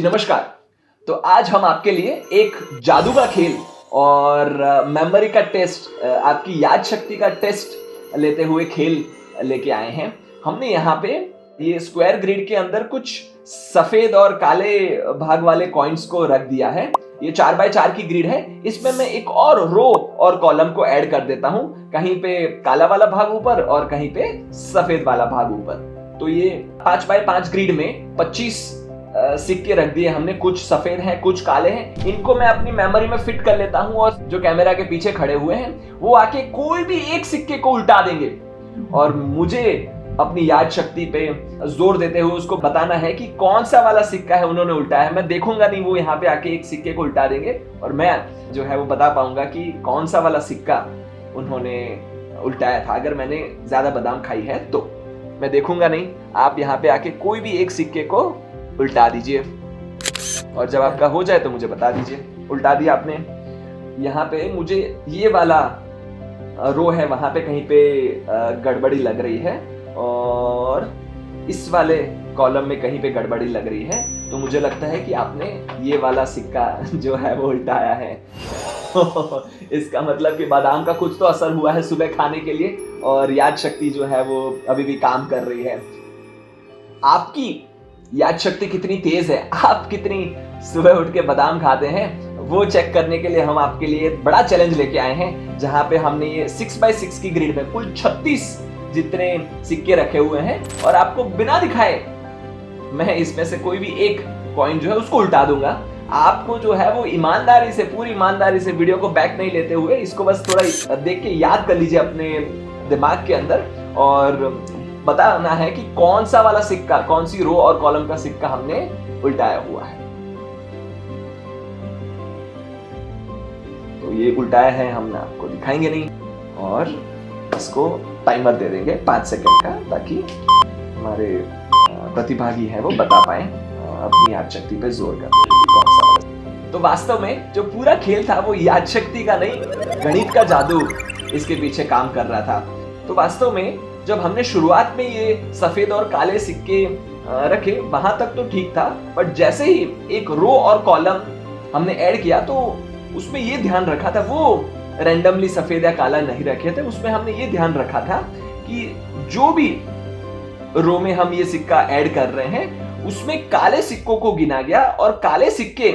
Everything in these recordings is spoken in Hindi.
जी नमस्कार। तो आज हम आपके लिए एक जादू का खेल और मेमोरी का टेस्ट, आपकी याद शक्ति का टेस्ट लेते हुए खेल लेके आए हैं। हमने यहाँ पे ये स्क्वायर ग्रिड के अंदर कुछ सफेद और काले भाग वाले कॉइन्स को रख दिया है। ये 4x4 की ग्रिड है। इसमें मैं एक और रो और कॉलम को ऐड कर देता हूं, कहीं पे काला वाला भाग ऊपर और कहीं पे सफेद वाला भाग ऊपर। तो ये 5x5 ग्रिड में 25 सिक्के रख दिए हमने। कुछ सफेद हैं, कुछ काले हैं। इनको मैं अपनी मेमोरी में फिट कर लेता हूं और जो कैमरा के पीछे खड़े हुए हैं वो आके कोई भी एक सिक्के को उल्टा देंगे और मुझे अपनी याद शक्ति पे जोर देते हुए उसको बताना है कि कौन सा वाला सिक्का है उन्होंने उल्टाया है। मैं देखूंगा नहीं, वो यहाँ पे आके एक सिक्के को उल्टा देंगे और मैं जो है वो बता पाऊंगा कि कौन सा वाला सिक्का उन्होंने उल्टाया था। अगर मैंने ज्यादा बादाम खाई है तो मैं देखूंगा नहीं, आप यहाँ पे आके कोई भी एक सिक्के को उल्टा दीजिए और जब आपका हो जाए तो मुझे बता दीजिए। उल्टा दिया आपने। यहाँ पे मुझे ये वाला रो है, वहां पे कहीं पे गड़बड़ी लग रही है और इस वाले कॉलम में कहीं पे गड़बड़ी लग रही है। तो मुझे लगता है कि आपने ये वाला सिक्का जो है वो उल्टाया है। इसका मतलब कि बादाम का कुछ तो असर हुआ है सुबह खाने के लिए और याद शक्ति जो है वो अभी भी काम कर रही है। आपकी याद शक्ति कितनी तेज है, आप कितनी सुबह उठ के बादाम खाते हैं, वो चेक करने के लिए हम आपके लिए बड़ा चैलेंज लेके आए हैं, जहां पे हमने ये 6x6 की ग्रिड में कुल 36 जितने सिक्के रखे हुए हैं और आपको बिना दिखाए मैं इसमें से कोई भी एक कॉइन जो है उसको उल्टा दूंगा। आपको जो है वो ईमानदारी से, पूरी ईमानदारी से वीडियो को बैक नहीं लेते हुए इसको बस थोड़ा देख के याद कर लीजिए अपने दिमाग के अंदर और बताना है कि कौन सा वाला सिक्का, कौन सी रो और कॉलम का सिक्का हमने उल्टाया हुआ है। तो ये उल्टाया है हमने, आपको दिखाएंगे नहीं और इसको टाइमर दे देंगे 5 सेकंड का, ताकि हमारे प्रतिभागी हैं वो बता पाए, अपनी याद शक्ति पे जोर कर दें कौन सा वाला। तो वास्तव में जो पूरा खेल था वो याद शक्ति का नहीं, गणित का जादू इसके पीछे काम कर रहा था। तो वास्तव में जब हमने शुरुआत में ये सफेद और काले सिक्के रखे वहां तक तो ठीक था, बट जैसे ही एक रो और कॉलम हमने ऐड किया तो उसमें ये ध्यान रखा था, वो रैंडमली सफेद या काला नहीं रखे थे। उसमें हमने ये ध्यान रखा था कि जो भी रो में हम ये सिक्का ऐड कर रहे हैं उसमें काले सिक्कों को गिना गया और काले सिक्के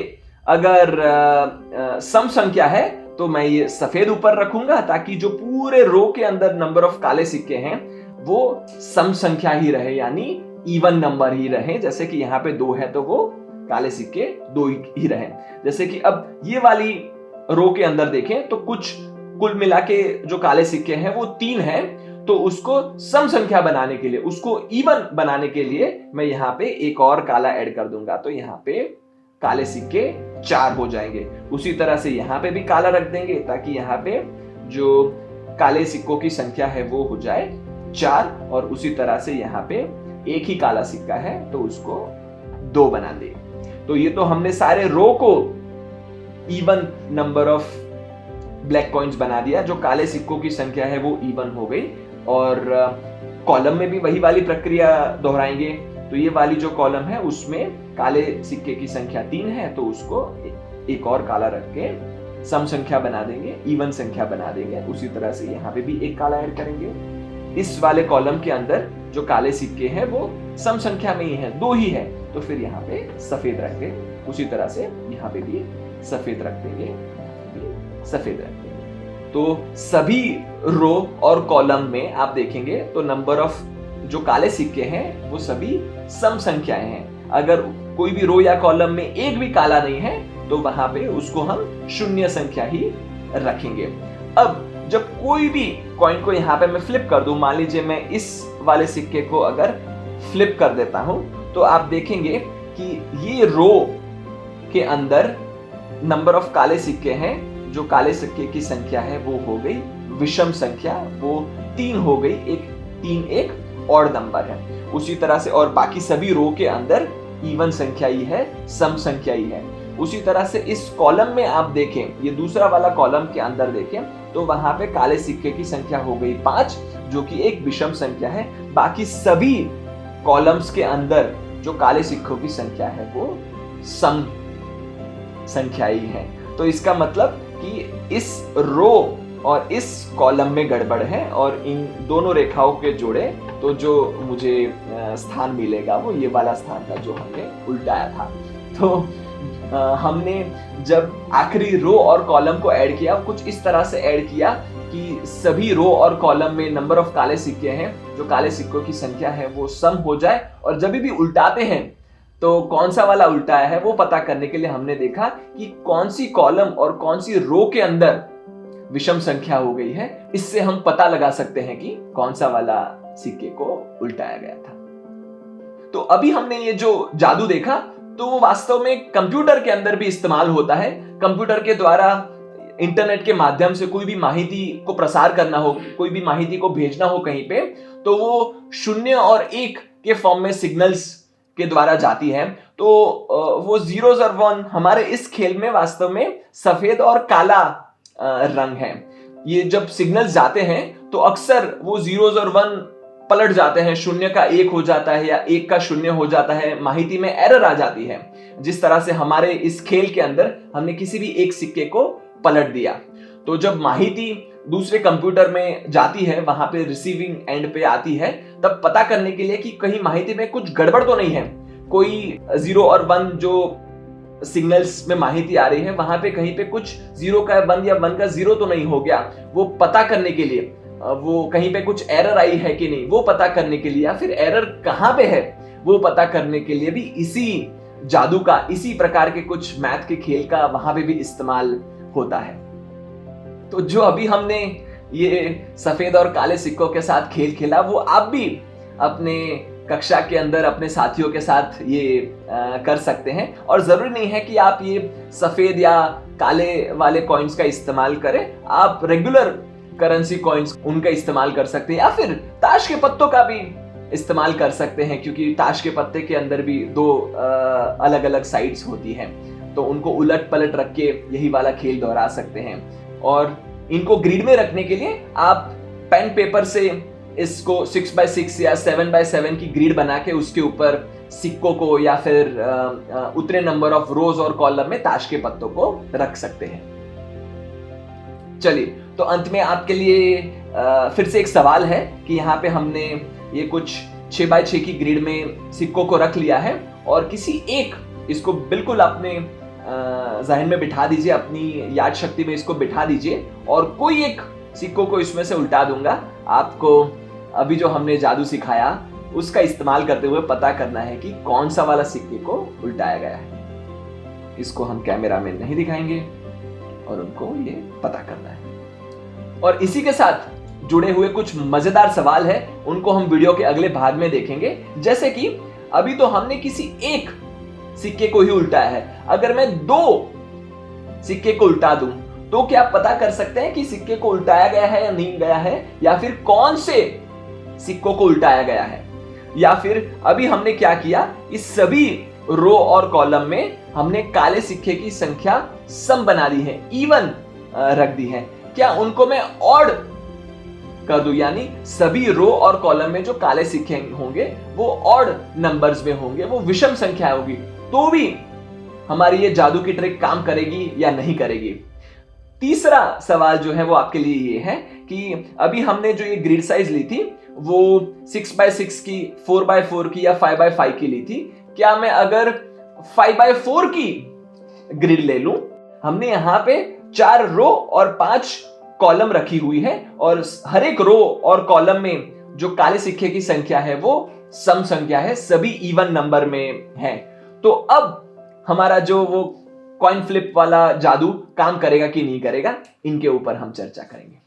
अगर सम संख्या है तो मैं ये सफेद ऊपर रखूंगा, ताकि जो पूरे रो के अंदर नंबर ऑफ काले सिक्के हैं वो सम संख्या ही रहे, यानी इवन नंबर ही रहे। जैसे कि यहाँ पे 2 है तो वो काले सिक्के 2 ही रहे। जैसे कि अब ये वाली रो के अंदर देखें तो कुछ कुल मिला के जो काले सिक्के हैं वो 3 हैं, तो उसको सम संख्या बनाने के लिए, उसको इवन बनाने के लिए मैं यहाँ पे एक और काला ऐड कर दूंगा। तो यहाँ पे काले सिक्के 4 हो जाएंगे। उसी तरह से यहाँ पे भी काला रख देंगे ताकि यहाँ पे जो काले सिक्कों की संख्या है वो हो जाए 4, और उसी तरह से यहाँ पे एक ही काला सिक्का है तो उसको 2 बना दे। तो ये तो हमने सारे रो को even number of black coins बना दिया, जो काले सिक्कों की संख्या है वो इवन हो गई। और कॉलम में भी वही वाली प्रक्रिया दोहराएंगे। तो ये वाली जो कॉलम है उसमें काले सिक्के की संख्या 3 है तो उसको एक और काला रख के सम संख्या बना देंगे, इवन संख्या बना देंगे। उसी तरह से यहाँ पे भी एक काला ऐड करेंगे। इस वाले कॉलम के अंदर जो काले सिक्के हैं वो सम संख्या में ही है, 2 ही है, तो फिर यहाँ पे सफेद रख दे। उसी तरह से यहाँ पे भी सफेद रख देंगे, सफेद रख देंगे। तो सभी रो और कॉलम में आप देखेंगे तो नंबर ऑफ जो काले सिक्के हैं वो सभी सम संख्याएं हैं। अगर कोई भी रो या कॉलम में एक भी काला नहीं है तो वहां पे उसको हम शून्य संख्या ही रखेंगे। अब जब कोई भी कॉइन को यहाँ पे मैं फ्लिप कर दूं, मान लीजिए मैं इस वाले सिक्के को अगर फ्लिप कर देता हूं तो आप देखेंगे कि ये रो के अंदर नंबर ऑफ काले सिक्के हैं, जो काले सिक्के की संख्या है वो हो गई विषम संख्या, वो 3 हो गई। एक 3 एक ऑड नंबर है। उसी तरह से और बाकी सभी रो के अंदर इवन संख्या ही है, सम संख्या ही है। उसी तरह से इस कॉलम में आप देखें, ये दूसरा वाला कॉलम के अंदर देखें तो वहां पे काले सिक्के की संख्या हो गई 5, जो कि एक विषम संख्या है। बाकी सभी कॉलम्स के अंदर जो काले सिक्कों की संख्या है वो सम संख्याएं हैं। तो इसका मतलब कि इस रो और इस कॉलम में गड़बड़ है और इन दोनों रेखाओं के जोड़े तो जो मुझे स्थान मिलेगा वो ये वाला स्थान था जो हमने उल्टाया था। तो हमने जब आखिरी रो और कॉलम को ऐड किया, कुछ इस तरह से ऐड किया कि सभी रो और कॉलम में नंबर ऑफ काले सिक्के हैं, जो काले सिक्कों की संख्या है वो सम हो जाए, और जब भी उल्टाते हैं तो कौन सा वाला उल्टाया है वो पता करने के लिए हमने देखा कि कौन सी कॉलम और कौन सी रो के अंदर विषम संख्या हो गई है। इससे हम पता लगा सकते हैं कि कौन सा वाला सिक्के को उल्टाया गया था। तो अभी हमने ये जो जादू देखा तो वो वास्तव में कंप्यूटर के अंदर भी इस्तेमाल होता है। कंप्यूटर के द्वारा इंटरनेट के माध्यम से कोई भी माहिती को प्रसार करना हो, कोई भी माहिती को भेजना हो कहीं पे, तो वो 0 और 1 के फॉर्म में सिग्नल्स के द्वारा जाती है। तो वो 0 और 1 हमारे इस खेल में वास्तव में सफेद और काला रंग है। ये जब सिग्नल्स जाते हैं तो अक्सर वो 0 और 1 पलट जाते हैं, 0 का 1 हो जाता है या 1 का 0 हो जाता है, माहिती में एरर आ जाती है। जिस तरह से हमारे इस खेल के अंदर हमने किसी भी एक सिक्के को पलट दिया, तो जब माहिती दूसरे कंप्यूटर में जाती है, वहां पे रिसीविंग एंड पे आती है, तब पता करने के लिए कि कहीं माहिती में कुछ गड़बड़ तो नहीं है, कोई 0 और 1 जो सिग्नल्स में माहिती आ रही है वहां पे कहीं पे कुछ 0 का 1 या 1 का 0 तो नहीं हो गया, वो पता करने के लिए, वो कहीं पे कुछ एरर आई है कि नहीं वो पता करने के लिए, या फिर एरर कहां पे है वो पता करने के लिए भी इसी जादू का, इसी प्रकार के कुछ मैथ के खेल का वहां पे भी इस्तेमाल होता है। तो जो अभी हमने ये सफेद और काले सिक्कों के साथ खेल खेला, वो आप भी अपने कक्षा के अंदर अपने साथियों के साथ ये कर सकते हैं। और जरूरी नहीं है कि आप ये सफेद या काले वाले कॉइन्स का इस्तेमाल करें, आप रेगुलर करेंसी कॉइन्स उनका इस्तेमाल कर सकते हैं, या फिर ताश के पत्तों का भी इस्तेमाल कर सकते हैं, क्योंकि ताश के पत्ते के अंदर भी 2 अलग अलग साइड्स होती हैं, तो उनको उलट पलट रख के यही वाला खेल दोहरा सकते हैं। और इनको ग्रिड में रखने के लिए आप पेन पेपर से इसको 6x6 या 7x7 की ग्रिड बना के उसके ऊपर सिक्कों को या फिर उतने नंबर ऑफ रोज और कॉलम में ताश के पत्तों को रख सकते हैं। चलिए, तो अंत में आपके लिए फिर से एक सवाल है कि यहाँ पे हमने ये कुछ 6x6 की ग्रिड में सिक्कों को रख लिया है, और किसी एक इसको बिल्कुल अपने जहन में बिठा दीजिए, अपनी याद शक्ति में इसको बिठा दीजिए, और कोई एक सिक्कों को इसमें से उल्टा दूंगा। आपको अभी जो हमने जादू सिखाया उसका इस्तेमाल करते हुए पता करना है कि कौन सा वाला सिक्के को उल्टाया गया है। इसको हम कैमरा में नहीं दिखाएंगे और उनको ये पता करना है। और इसी के साथ जुड़े हुए कुछ मजेदार सवाल है, उनको हम वीडियो के अगले भाग में देखेंगे। जैसे कि अभी तो हमने किसी एक सिक्के को ही उल्टाया है, अगर मैं 2 सिक्के को उल्टा दूं तो क्या आप पता कर सकते हैं कि सिक्के को उल्टाया गया है या नहीं गया है, या फिर कौन से सिक्कों को उल्टाया गया है? या फिर अभी हमने क्या किया, इस सभी रो और कॉलम में हमने काले सिक्के की संख्या सम बना दी है, इवन रख दी है। क्या उनको मैं ऑड कर दूं, यानी सभी रो और कॉलम में जो काले सिक्के होंगे वो ऑड नंबर्स में होंगे, वो विषम संख्या होगी, तो भी हमारी ये जादू की ट्रिक काम करेगी या नहीं करेगी? तीसरा सवाल जो है वो आपके लिए ये है कि अभी हमने जो ये ग्रिड साइज ली थी वो 6x6 की, 4x4 की या 5x5 की ली थी। क्या मैं अगर 5x4 की ग्रिड ले लूं? हमने यहां पे 4 रो और 5 कॉलम रखी हुई है, और हर एक रो और कॉलम में जो काले सिक्के की संख्या है वो सम संख्या है, सभी इवन नंबर में है। तो अब हमारा जो वो कॉइन फ्लिप वाला जादू काम करेगा कि नहीं करेगा, इनके ऊपर हम चर्चा करेंगे।